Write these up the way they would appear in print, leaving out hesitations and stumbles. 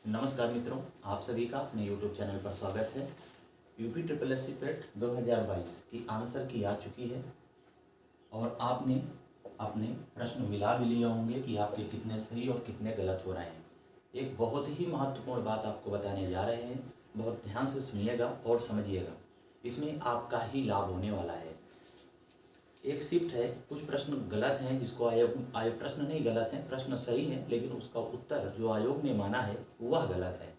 नमस्कार मित्रों, आप सभी का अपने YouTube चैनल पर स्वागत है। यूपी ट्रिपल एस सी पेट 2022 की आंसर की आ चुकी है और आपने अपने प्रश्न मिला भी लिए होंगे कि आपके कितने सही और कितने गलत हो रहे हैं। एक बहुत ही महत्वपूर्ण बात आपको बताने जा रहे हैं, बहुत ध्यान से सुनिएगा और समझिएगा, इसमें आपका ही लाभ होने वाला है। एक शिफ्ट है, कुछ प्रश्न गलत हैं जिसको आयोग प्रश्न नहीं गलत हैं, प्रश्न सही हैं, लेकिन उसका उत्तर जो आयोग ने माना है वह गलत है।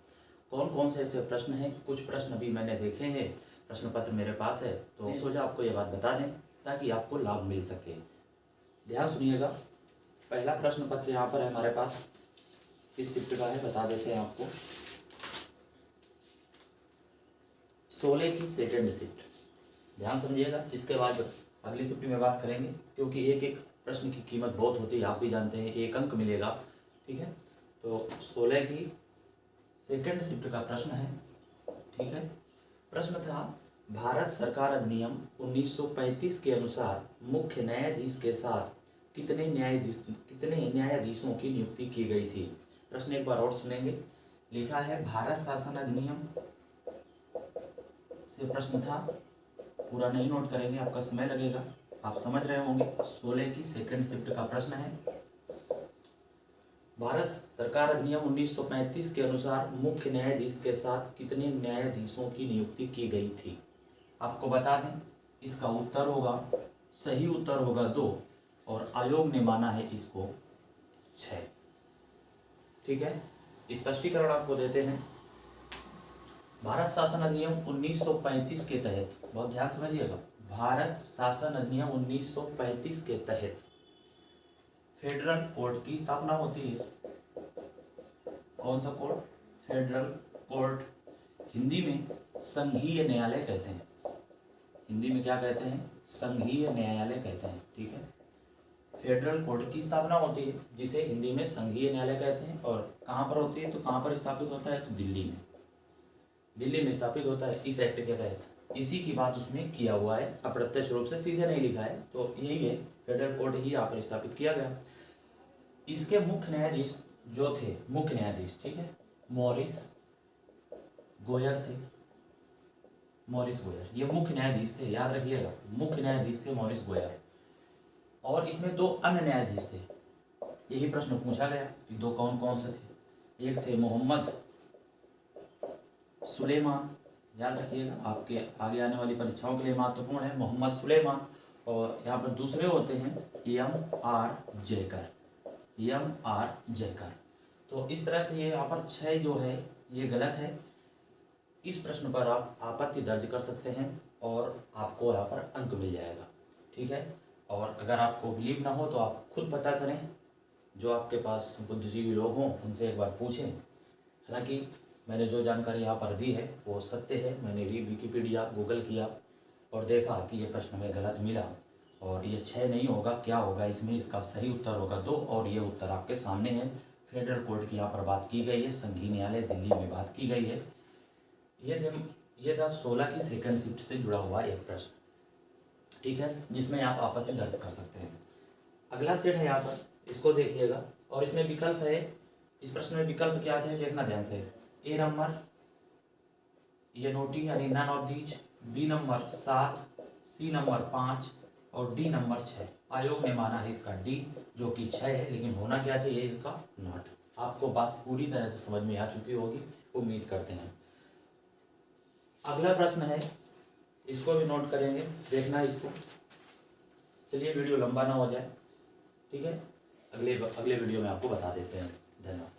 कौन कौन से ऐसे प्रश्न हैं? कुछ प्रश्न भी मैंने देखे हैं, प्रश्न पत्र मेरे पास है, तो सोचा आपको ये बात बता दें ताकि आपको लाभ मिल सके। ध्यान सुनिएगा। पहला प्रश्न पत्र यहाँ पर है हमारे पास, किस शिफ्ट का है बता देते हैं आपको। 16 की सेकेंड शिफ्ट, ध्यान समझिएगा। इसके बाद अगली शिफ्ट में बात करेंगे, क्योंकि एक एक प्रश्न की कीमत बहुत होती है, आप भी जानते हैं, 1 अंक मिलेगा, ठीक है। तो 16 की सेकंड शिफ्ट का प्रश्न है, ठीक है। प्रश्न था, भारत सरकार अधिनियम 1935 के अनुसार मुख्य न्यायाधीश के साथ कितने न्यायाधीशों की नियुक्ति की गई थी। प्रश्न एक बार और सुनेंगे। लिखा है भारत शासन अधिनियम से प्रश्न था, पूरा नहीं नोट करेंगे, आपका समय लगेगा, आप समझ रहे होंगे। 16 की सेकंड शिफ्ट का प्रश्न है, भारत सरकार अधिनियम 1935 के अनुसार मुख्य न्यायाधीश के साथ कितने न्यायाधीशों की नियुक्ति की गई थी। आपको बता दें, इसका उत्तर होगा, सही उत्तर होगा 2 और आयोग ने माना है इसको 6, ठीक है। स्पष्टीकरण आपको देते हैं। भारत शासन अधिनियम 1935 के तहत, बहुत ध्यान समझिएगा, भारत शासन अधिनियम 1935 के तहत फेडरल कोर्ट की स्थापना होती है। कौन सा कोर्ट? Federal court. हिंदी में संघीय न्यायालय कहते हैं। हिंदी में क्या कहते हैं? संघीय न्यायालय कहते हैं, ठीक है। फेडरल कोर्ट की स्थापना होती है, जिसे हिंदी में संघीय न्यायालय कहते हैं। और कहाँ पर होती है? तो कहाँ पर स्थापित होता है? तो दिल्ली में। दिल्ली में स्थापित होता है इस एक्ट के तहत। इसी की बात उसमें किया हुआ है, अप्रत्यक्ष रूप से, सीधे नहीं लिखा है, तो यही है, फेडरल कोर्ट ही यहाँ पर स्थापित किया गया। इसके मुख्य न्यायाधीश जो थे, मुख्य न्यायाधीश, ठीक है, मॉरिस गोयर थे। मॉरिस गोयर ये मुख्य न्यायाधीश थे, याद रखिएगा, मुख्य न्यायाधीश थे मॉरिस गोयर। और इसमें 2 अन्य न्यायाधीश थे। यही प्रश्न पूछा गया कि 2 कौन कौन से थे। एक थे मोहम्मद सुलेमान, याद रखिएगा, आपके आगे आने वाली परीक्षाओं के लिए महत्वपूर्ण है, मोहम्मद सुलेमान। और यहाँ पर दूसरे होते हैं M.R. जयकर, M.R. जयकर। तो इस तरह से ये यहाँ पर 6 जो है ये गलत है। इस प्रश्न पर आप आपत्ति दर्ज कर सकते हैं और आपको यहाँ पर अंक मिल जाएगा, ठीक है। और अगर आपको बिलीव ना हो तो आप खुद पता करें, जो आपके पास बुद्धिजीवी लोग हों उनसे एक बार पूछें। हालांकि मैंने जो जानकारी यहाँ पर दी है वो सत्य है। मैंने भी विकिपीडिया गूगल किया और देखा कि ये प्रश्न में गलत मिला, और ये 6 नहीं होगा, क्या होगा इसमें? इसका सही उत्तर होगा 2, और ये उत्तर आपके सामने है। फेडरल कोर्ट की यहाँ पर बात की गई है, संघीय न्यायालय दिल्ली में बात की गई है। ये था 16 की सेकंड शिफ्ट से जुड़ा हुआ एक प्रश्न, ठीक है, जिसमें आप आपत्ति दर्ज कर सकते हैं। अगला सेट है यहाँ पर, इसको देखिएगा, और इसमें विकल्प है। इस प्रश्न में विकल्प क्या थे, देखना ध्यान से। ए नंबर ये नोटिंग यानी none of these, B number 7, C number 5 और डी नंबर 6। आयोग ने माना है इसका डी, जो कि 6 है, लेकिन होना क्या चाहिए इसका? नॉट। आपको बात पूरी तरह से समझ में आ चुकी होगी, उम्मीद करते हैं। अगला प्रश्न है, इसको भी नोट करेंगे, देखना इसको। चलिए वीडियो लंबा ना हो जाए, ठीक है, अगले वीडियो में आपको बता देते हैं। धन्यवाद।